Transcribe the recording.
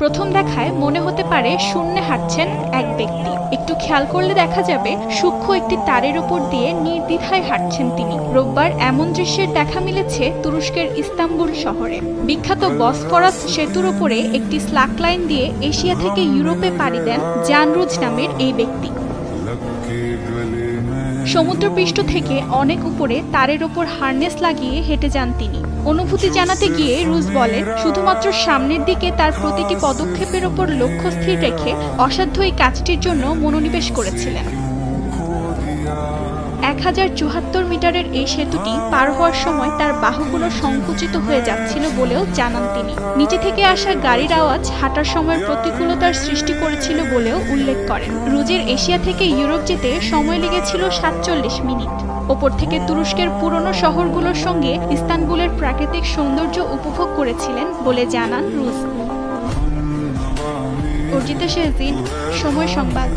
প্রথম দেখায় মনে হতে পারে শূন্যে হাঁটছেন এক ব্যক্তি, একটু খেয়াল করলে দেখা যাবে সূক্ষ্ম একটি তারের উপর দিয়ে নির্দ্বিধায় হাঁটছেন তিনি। রোববার এমন দৃশ্যের দেখা মিলেছে তুরস্কের ইস্তাম্বুল শহরে। বিখ্যাত বসফরাস সেতুর উপরে একটি স্ল্যাক লাইন দিয়ে এশিয়া থেকে ইউরোপে পাড়ি দেন জানরুজ নামের এই ব্যক্তি। সমুদ্রপৃষ্ঠ থেকে অনেক উপরে তারের ওপর হার্নেস লাগিয়ে হেঁটে যান তিনি। অনুভূতি জানাতে গিয়ে রুজ বলেন, শুধুমাত্র সামনের দিকে তার প্রতিটি পদক্ষেপের ওপর লক্ষ্য স্থির রেখে অসাধ্য এই কাজটির জন্য মনোনিবেশ করেছিলেন। 1074 মিটারের এই সেতুটি পার হওয়ার সময় তার বাহুগুলো সংকুচিত হয়ে যাচ্ছিল বলেও জানান তিনি। নিচে থেকে আসা গাড়ির আওয়াজ হাঁটার সময়ের প্রতিকূলতার সৃষ্টি করেছিল বলেও উল্লেখ করেন। রুজের এশিয়া থেকে ইউরোপ যেতে সময় লেগেছিল 47 মিনিট। ওপর থেকে তুরস্কের পুরনো শহরগুলোর সঙ্গে ইস্তানবুলের প্রাকৃতিক সৌন্দর্য উপভোগ করেছিলেন বলে জানান রুজ। অর্জিতা শেহজিদ, সময় সংবাদ।